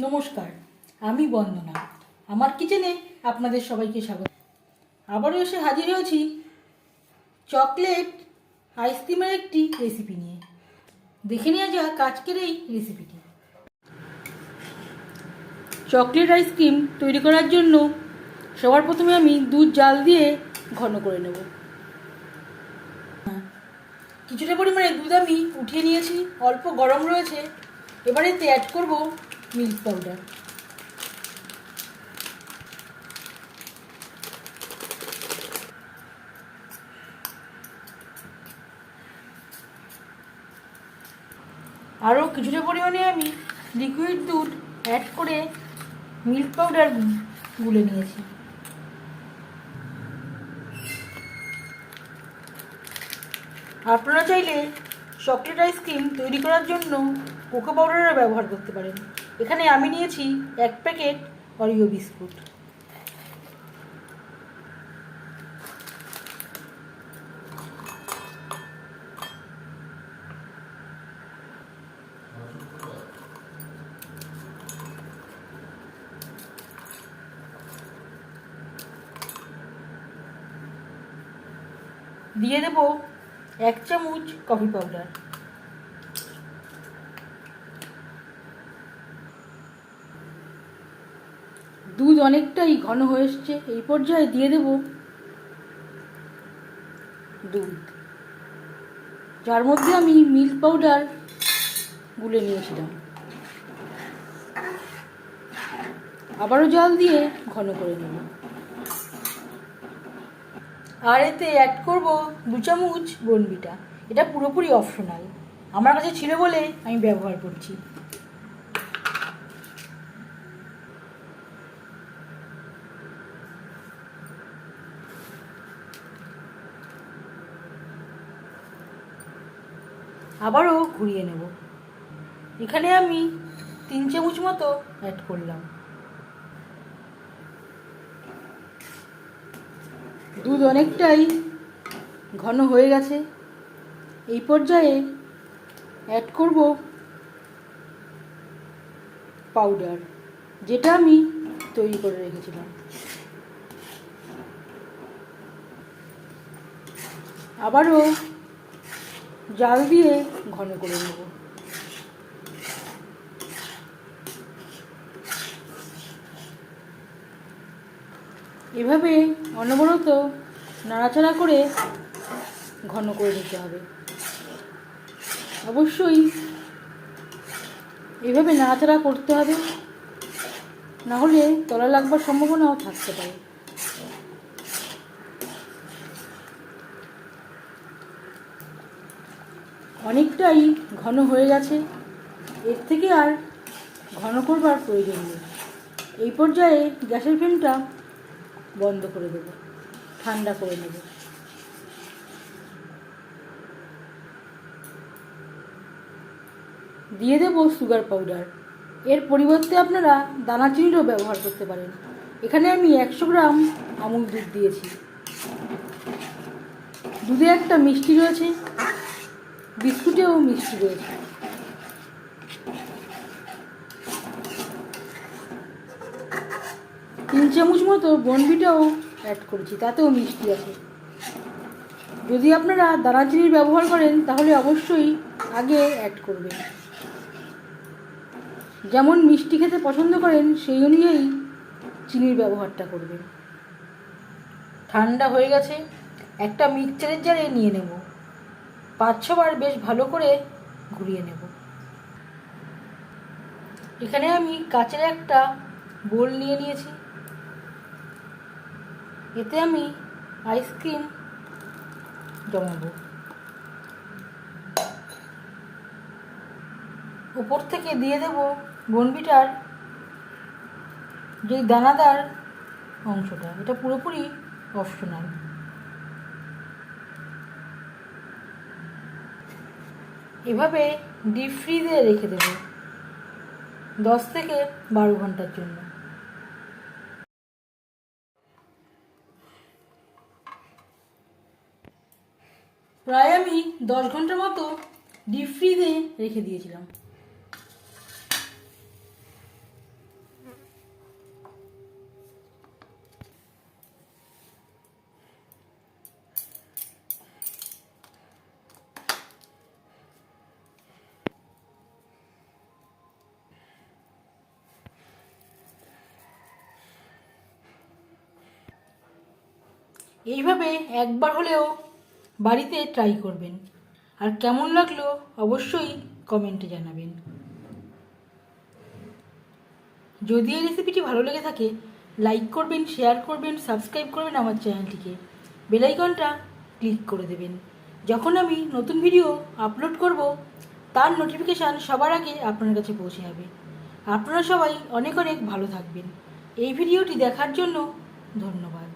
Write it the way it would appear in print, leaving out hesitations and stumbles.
নমস্কার, আমি বন্দনা। আমার কিচেনে আপনাদের সবাইকে স্বাগত। আবারও এসে হাজির হয়েছি চকলেট আইসক্রিমের একটি রেসিপি নিয়ে। দেখে নেওয়া যাক আজকের এই রেসিপিটি। চকলেট আইসক্রিম তৈরি করার জন্য সবার প্রথমে আমি দুধ জাল দিয়ে ঘন করে নেব। কিছুটা পরিমাণে দুধ আমি উঠিয়ে নিয়েছি, অল্প গরম রয়েছে। এবার এতে অ্যাড করব মিল্ক পাউডার। আরও কিছুটা পরিমাণে আমি লিকুইড দুধ অ্যাড করে মিল্ক পাউডার গুলে নিয়েছি। আপনারা চাইলে চকলেট আইসক্রিম তৈরি করার জন্য কোকো পাউডারও ব্যবহার করতে পারেন। এখানে আমি নিয়েছি 1 প্যাকেট অরিও বিস্কুট। দিয়ে দেব 1 চামচ কফি পাউডার। দুধ অনেকটাই ঘন হয়ে এসছে, এই পর্যায়ে দিয়ে দেব দুধ, যার মধ্যে আমি মিল্ক পাউডার গুলে নিয়েছিলাম। আবারও জল দিয়ে ঘন করে নেব। আর এতে অ্যাড করব 2 চামচ বনভিটা। এটা পুরোপুরি অপশনাল, আমার কাছে ছিল বলে আমি ব্যবহার করছি। আবারও ঘুরিয়ে নেব। এখানে আমি 3 চামচ মতো অ্যাড করলাম। দুধ অনেকটাই ঘন হয়ে গেছে, এই পর্যায়ে অ্যাড করব পাউডার, যেটা আমি তৈরি করে রেখেছিলাম। আবারও জাল দিয়ে ঘন করে নেব। এভাবে অনবরত নাড়াচাড়া করে ঘন করে নিতে হবে। অবশ্যই এভাবে নাড়াচাড়া করতে হবে, না হলে তলা লাগবার সম্ভাবনাও থাকতে পারে। অনেকটাই ঘন হয়ে গেছে, এর থেকে আর ঘন করবার প্রয়োজন নেই। এই পর্যায়ে গ্যাসের ফ্লেমটা বন্ধ করে দেব, ঠান্ডা করে নেব। দিয়ে দেব সুগার পাউডার। এর পরিবর্তে আপনারা দানা চিনিরও ব্যবহার করতে পারেন। এখানে আমি 100 গ্রাম আমুল দুধ দিয়েছি। দুধে একটা মিষ্টি রয়েছে, বিস্কুটেও মিষ্টি রয়েছে। তিন চামচ মতো বনভিটাও অ্যাড করেছি, তাতেও মিষ্টি আছে। যদি আপনারা দানা চিনির ব্যবহার করেন তাহলে অবশ্যই আগে অ্যাড করবেন। যেমন মিষ্টি খেতে পছন্দ করেন সেই অনুযায়ী চিনির ব্যবহারটা করবেন। ঠান্ডা হয়ে গেছে, একটা মিক্সচারের জারে নিয়ে নেব। 5-6 বার বেশ ভালো করে ঘুরিয়ে নেব। এখানে আমি কাচের একটা বোল নিয়ে নিয়েছি। এতে আমি আইসক্রিম জমাবো। উপর থেকে দিয়ে দেব বনভিটার যে দানাদার অংশটা, এটা পুরোপুরি অপশনাল। এভাবে ডিপ ফ্রিজে রেখে দেব 10 থেকে 12 ঘন্টার জন্য। প্রায় আমি 10 ঘন্টার মতো ডিপ ফ্রিজে রেখে দিয়েছিলাম। এইভাবে একবার হলেও বাড়িতে ট্রাই করবেন, আর কেমন লাগলো অবশ্যই কমেন্টে জানাবেন। যদি এই রেসিপিটি ভালো লেগে থাকে লাইক করবেন, শেয়ার করবেন, সাবস্ক্রাইব করবেন আমার চ্যানেলটিকে, বেল আইকনটা ক্লিক করে দেবেন। যখন আমি নতুন ভিডিও আপলোড করব তার নোটিফিকেশান সবার আগে আপনার কাছে পৌঁছে যাবে। আপনারা সবাই অনেক অনেক ভালো থাকবেন। এই ভিডিওটি দেখার জন্য ধন্যবাদ।